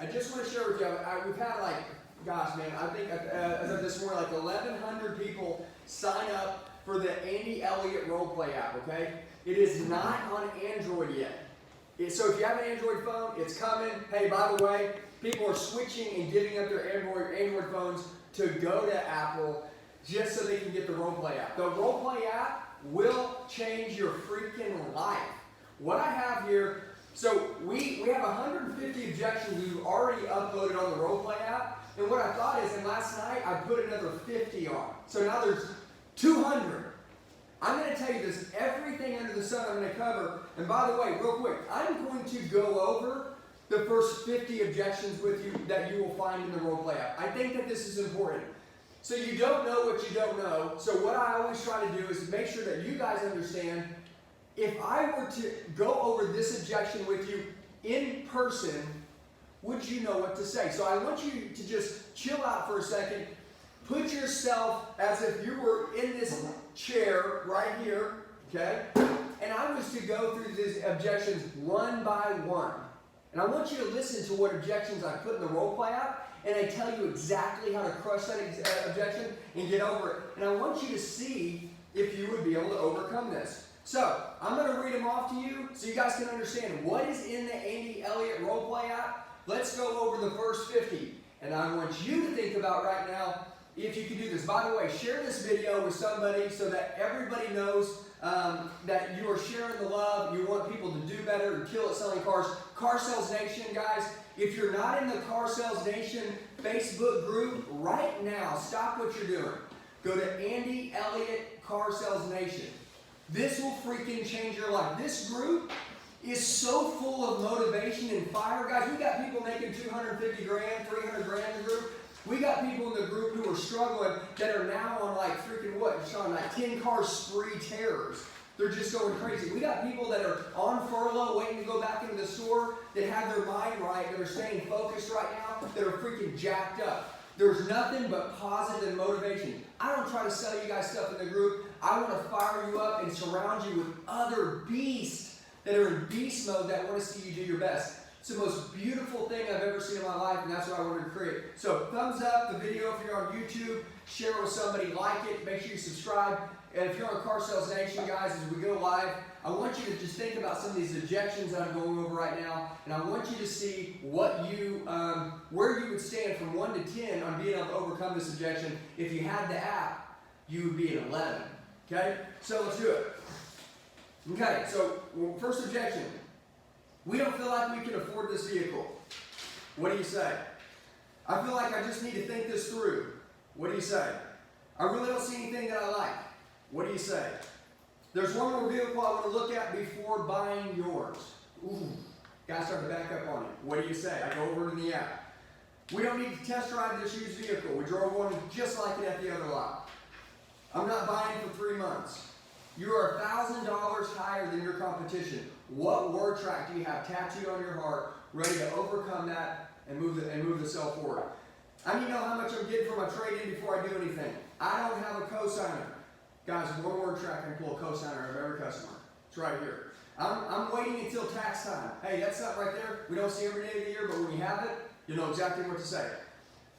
I just want to share with you, we've had like, gosh man, I think as of this morning, like 1,100 people sign up for the Andy Elliott role play app, okay? It is not on Android yet. So if you have an Android phone, it's coming. Hey, by the way, people are switching and giving up their Android phones to go to Apple just so they can get the role play app. The role play app will change your freaking life. What I have here, so we have 150 objections we've already uploaded on the role play app. And what I thought is, and last night I put another 50 on. So now there's 200. I'm going to tell you this, everything under the sun I'm going to cover. And by the way, real quick, I'm going to go over the first 50 objections with you that you will find in the role play app. I think that this is important. So you don't know what you don't know. So what I always try to do is make sure that you guys understand, if I were to go over this objection with you in person, would you know what to say? So I want you to just chill out for a second. Put yourself as if you were in this chair right here, okay? And I was to go through these objections one by one. And I want you to listen to what objections I put in the role play app, and I tell you exactly how to crush that objection and get over it. And I want you to see if you would be able to overcome this. So, I'm going to read them off to you so you guys can understand what is in the Andy Elliott role play app. Let's go over the first 50. And I want you to think about right now if you can do this. By the way, share this video with somebody so that everybody knows that you are sharing the love. You want people to do better and kill at selling cars. Car Sales Nation, guys, if you're not in the Car Sales Nation Facebook group right now, stop what you're doing. Go to Andy Elliott Car Sales Nation. This will freaking change your life. This group is so full of motivation and fire. Guys, we got people making 250 grand, 300 grand in the group. We got people in the group who are struggling that are now on like freaking what, Sean, like 10 car spree terrors. They're just going crazy. We got people that are on furlough waiting to go back into the store that have their mind right, that are staying focused right now, that are freaking jacked up. There's nothing but positive motivation. I don't try to sell you guys stuff in the group. I want to fire you up and surround you with other beasts that are in beast mode that want to see you do your best. It's the most beautiful thing I've ever seen in my life, and that's what I wanted to create. So thumbs up the video if you're on YouTube, share it with somebody, like it, make sure you subscribe. And if you're on Car Sales Nation, guys, as we go live, I want you to just think about some of these objections that I'm going over right now, and I want you to see what you, where you would stand from 1 to 10 on being able to overcome this objection. If you had the app, you would be at 11. Okay? So let's do it. Okay, so first objection. We don't feel like we can afford this vehicle. What do you say? I feel like I just need to think this through. What do you say? I really don't see anything that I like. What do you say? There's one more vehicle I want to look at before buying yours. Ooh, gotta start to back up on it. What do you say? I go over to the app. We don't need to test drive this used vehicle. We drove one just like it at the other lot. I'm not buying for 3 months. You are $1,000 higher than your competition. What word track do you have tattooed on your heart, ready to overcome that and move the sale forward? I need to know how much I'm getting for my trade-in before I do anything. I don't have a cosigner. Guys, one word track, I can pull a cosigner of every customer. It's right here. I'm waiting until tax time. Hey, that's something right there we don't see every day of the year, but when you have it, you know exactly what to say.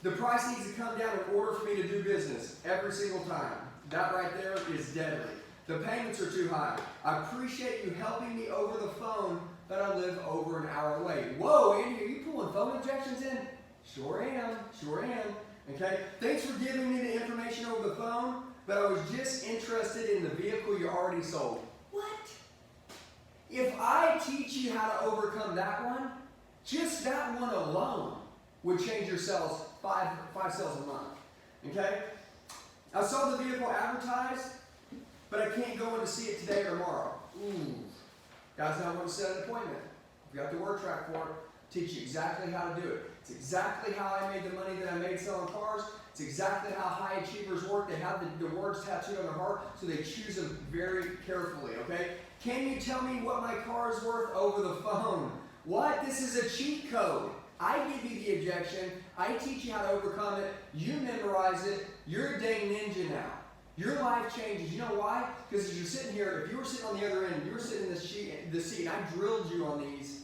The price needs to come down in order for me to do business every single time. That right there is deadly. The payments are too high. I appreciate you helping me over the phone, but I live over an hour away. Whoa, Andy, are you pulling phone objections in? Sure am, sure am. Okay, thanks for giving me the information over the phone, but I was just interested in the vehicle you already sold. What? If I teach you how to overcome that one, just that one alone would change your sales, five sales a month. Okay? I saw the vehicle advertised, but I can't go in to see it today or tomorrow. Ooh. Guys, now I want to set an appointment. I've got the word track for it. Teach you exactly how to do it. It's exactly how I made the money that I made selling cars. It's exactly how high achievers work. They have the words tattooed on their heart, so they choose them very carefully, okay? Can you tell me what my car is worth over the phone? What? This is a cheat code. I give you the objection. I teach you how to overcome it. You memorize it. You're a dang ninja now. Your life changes. You know why? Because as you're sitting here, if you were sitting on the other end, you were sitting in this seat, and I drilled you on these.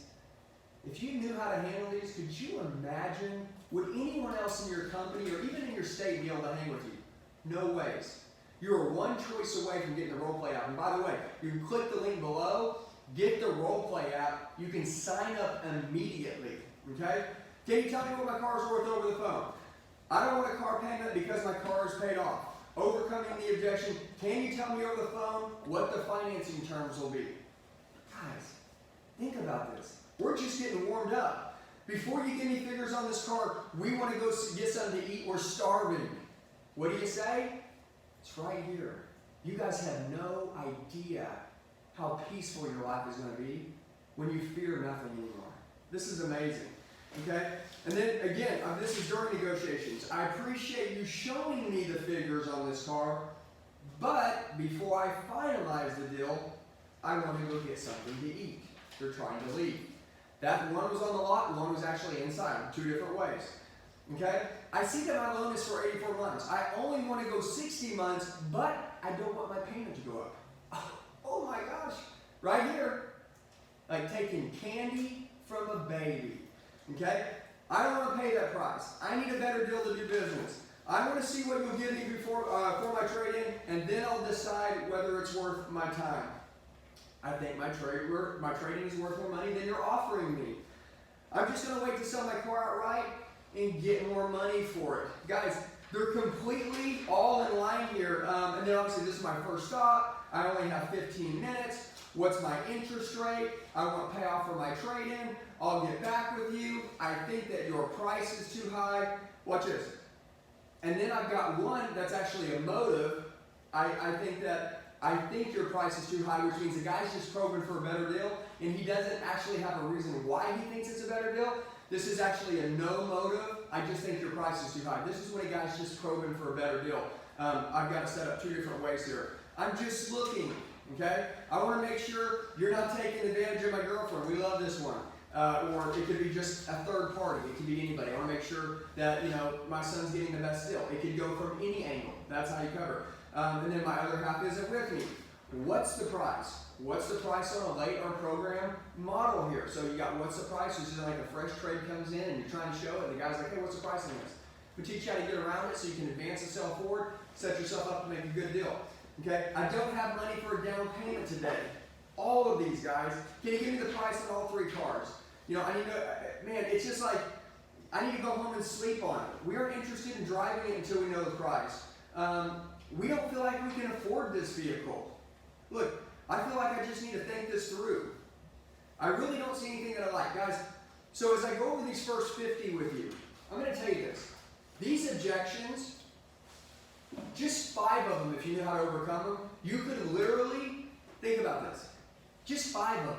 If you knew how to handle these, could you imagine, would anyone else in your company or even in your state be able to hang with you? No ways. You are one choice away from getting the role play app. And by the way, you can click the link below, get the role play app. You can sign up immediately. Okay? Can you tell me what my car is worth over the phone? I don't want a car payment because my car is paid off. Overcoming the objection. Can you tell me over the phone what the financing terms will be? Guys, think about this. We're just getting warmed up. Before you give me figures on this car, we want to go get something to eat. We're starving. What do you say? It's right here. You guys have no idea how peaceful your life is going to be when you fear nothing anymore. This is amazing. Okay? And then again, this is during negotiations. I appreciate you showing me the figures on this car, but before I finalize the deal, I want to go get something to eat. They're trying to leave. That one was on the lot, one was actually inside, 2 different ways. Okay? I see that my loan is for 84 months. I only want to go 60 months, but I don't want my payment to go up. Oh my gosh. Right here. Like taking candy from a baby. Okay? I don't want to pay that price. I need a better deal to do business. I want to see what you'll give me before for my trade-in, and then I'll decide whether it's worth my time. I think my trade-in is worth more money than you're offering me. I'm just going to wait to sell my car outright and get more money for it. Guys, they're completely all in line here. And then obviously this is my first stop. I only have 15 minutes. What's my interest rate? I want to pay off for my trade-in. I'll get back with you. I think that your price is too high. Watch this. And then I've got one that's actually a motive. I think your price is too high, which means the guy's just probing for a better deal, and he doesn't actually have a reason why he thinks it's a better deal. This is actually a no motive. I just think your price is too high. This is when a guy's just probing for a better deal. I've got it set up 2 different ways here. I'm just looking, okay? I want to make sure you're not taking advantage of my girlfriend. We love this one. Or it could be just a third party. It could be anybody. I want to make sure that, my son's getting the best deal. It could go from any angle. That's how you cover it. And then my other half isn't with me. What's the price? What's the price on a late or program model here? So you got what's the price? This is like a fresh trade comes in and you're trying to show it. And the guy's like, hey, what's the price on this? We teach you how to get around it so you can advance yourself forward, set yourself up to make a good deal. Okay? I don't have money for a down payment today. All of these guys, can you give me the price on all 3 cars? I need to, man, it's just like, I need to go home and sleep on it. We aren't interested in driving it until we know the price. We don't feel like we can afford this vehicle. Look, I feel like I just need to think this through. I really don't see anything that I like. Guys, so as I go over these first 50 with you, I'm going to tell you this. These objections, just 5 of them, if you know how to overcome them, you could literally, think about this, just 5 of them.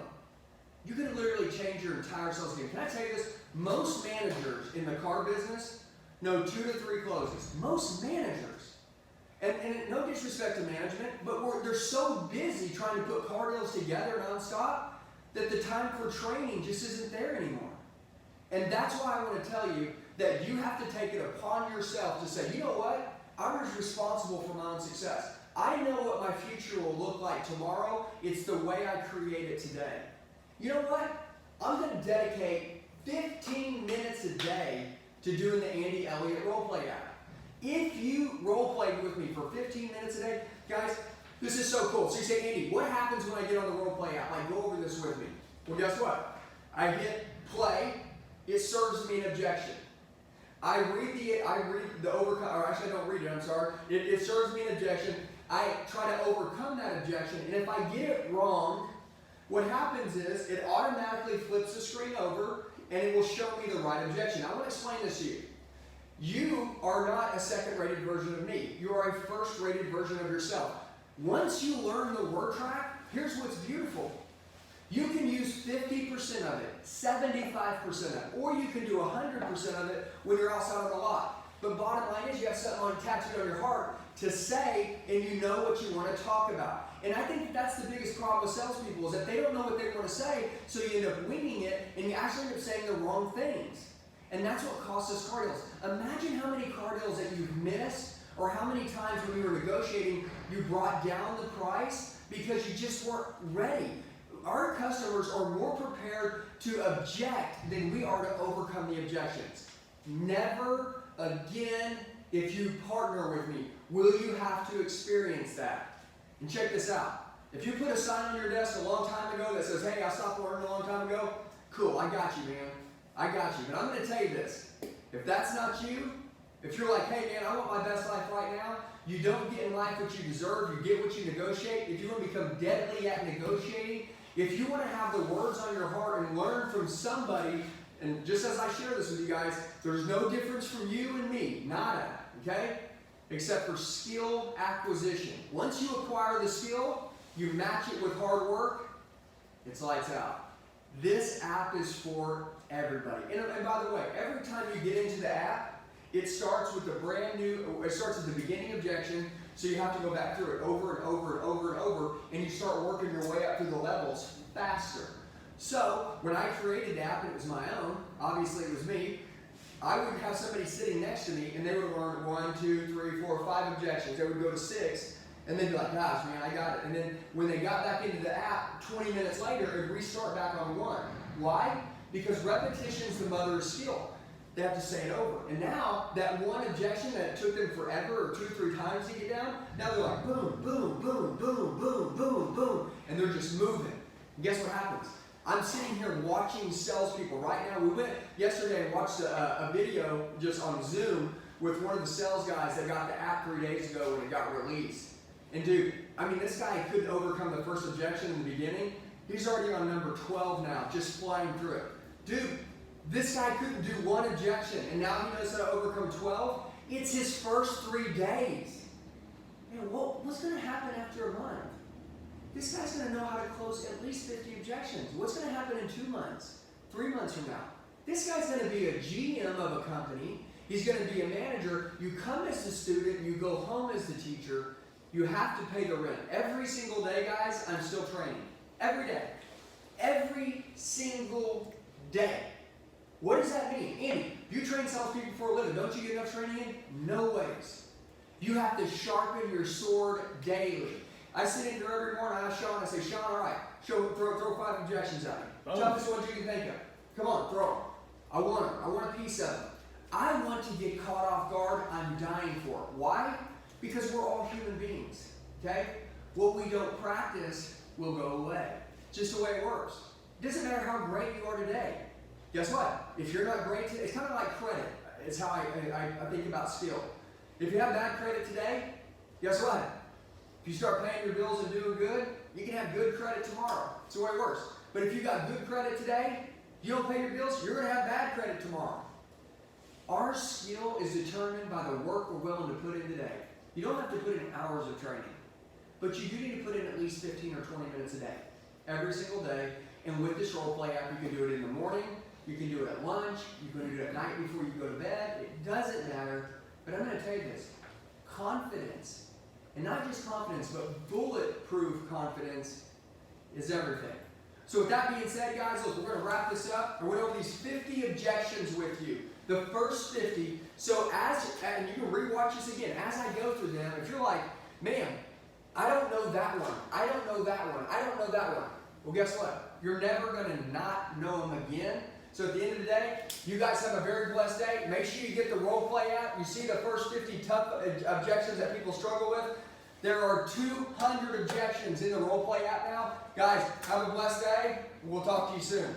You could literally change your entire sales game. Can I tell you this? Most managers in the car business know 2 to 3 closes. Most managers. And no disrespect to management, but they're so busy trying to put car deals together nonstop that the time for training just isn't there anymore. And that's why I want to tell you that you have to take it upon yourself to say, you know what? I'm responsible for my own success. I know what my future will look like tomorrow. It's the way I create it today. You know what? I'm going to dedicate 15 minutes a day to doing the Andy Elliott Roleplay app. If you role-played with me for 15 minutes a day, guys, this is so cool. So you say, Andy, what happens when I get on the role-play app? Like, go over this with me. Well, guess what? I hit play. It serves me an objection. I read the overcome, or actually I don't read it, I'm sorry. It serves me an objection. I try to overcome that objection, and if I get it wrong, what happens is it automatically flips the screen over, and it will show me the right objection. I want to explain this to you. You are not a second-rated version of me. You are a first-rated version of yourself. Once you learn the word track, here's what's beautiful. You can use 50% of it, 75% of it, or you can do 100% of it when you're outside on the lot. But bottom line is you have something tattooed on your heart to say, and you know what you want to talk about. And I think that's the biggest problem with salespeople is that they don't know what they want to say, so you end up winging it, and you actually end up saying the wrong things. And that's what costs us car deals. Imagine how many car deals that you've missed, or how many times when you were negotiating, you brought down the price because you just weren't ready. our customers are more prepared to object than we are to overcome the objections. Never again, if you partner with me, will you have to experience that. And check this out. If you put a sign on your desk a long time ago that says, hey, I stopped ordering a long time ago, cool, I got you, man. I got you. But I'm going to tell you this. If that's not you, if you're like, hey, man, I want my best life right now, you don't get in life what you deserve, you get what you negotiate. If you want to become deadly at negotiating, if you want to have the words on your heart and learn from somebody, and just as I share this with you guys, there's no difference from you and me, nada, okay? Except for skill acquisition. Once you acquire the skill, you match it with hard work, it's lights out. This app is for everybody. And by the way, every time you get into the app, it starts with it starts at the beginning objection, so you have to go back through it over and over and over and over, and you start working your way up through the levels faster. So, when I created the app, and it was my own, obviously it was me, I would have somebody sitting next to me, and they would learn 1, 2, 3, 4, 5 objections. They would go to 6, and they'd be like, gosh, man, I got it. And then when they got back into the app, 20 minutes later, it would restart back on 1. Why? Because repetition is the mother of skill. They have to say it over. And now, that one objection that took them forever or 2 or 3 times to get down, now they're like boom, boom, boom, boom, boom, boom, boom, and they're just moving. And guess what happens? I'm sitting here watching salespeople right now. We went yesterday and watched a video just on Zoom with one of the sales guys that got the app 3 days ago when it got released. And dude, I mean, this guy couldn't overcome the first objection in the beginning. He's already on number 12 now, just flying through it. Dude, this guy couldn't do 1 objection, and now he knows how to overcome 12. It's his first 3 days. Man, what's going to happen after a month? This guy's going to know how to close at least 50 objections. What's going to happen in 2 months, 3 months from now? This guy's going to be a GM of a company. He's going to be a manager. You come as a student, you go home as the teacher. You have to pay the rent. Every single day, guys, I'm still training. Every day. Every single day. What does that mean? Andy, you train salespeople for a living. Don't you get enough training in? No ways. You have to sharpen your sword daily. I sit in here every morning, I ask Sean, I say, Sean, all right, throw 5 objections at me. Oh. Toughest ones you can think of. Come on, throw them. I want them. I want a piece of them. I want to get caught off guard. I'm dying for it. Why? Because we're all human beings, okay? What we don't practice will go away. Just the way it works. It doesn't matter how great you are today. Guess what? If you're not great today, it's kind of like credit. It's how I think about skill. If you have bad credit today, guess what? If you start paying your bills and doing good, you can have good credit tomorrow. It's the way it works. But if you got good credit today, you don't pay your bills, you're going to have bad credit tomorrow. Our skill is determined by the work we're willing to put in today. You don't have to put in hours of training, but you do need to put in at least 15 or 20 minutes a day, every single day. And with this role play app, you can do it in the morning, you can do it at lunch, you can do it at night before you go to bed. It doesn't matter. But I'm going to tell you this. Confidence, and not just confidence, but bulletproof confidence is everything. So with that being said, guys, look, we're going to wrap this up. I went over these 50 objections with you. The first 50. So and you can rewatch this again. As I go through them, if you're like, man, I don't know that one. I don't know that one. I don't know that one. Well, guess what? You're never going to not know them again. So at the end of the day, you guys have a very blessed day. Make sure you get the role play app. You see the first 50 tough objections that people struggle with. There are 200 objections in the role play app now. Guys, have a blessed day. We'll talk to you soon.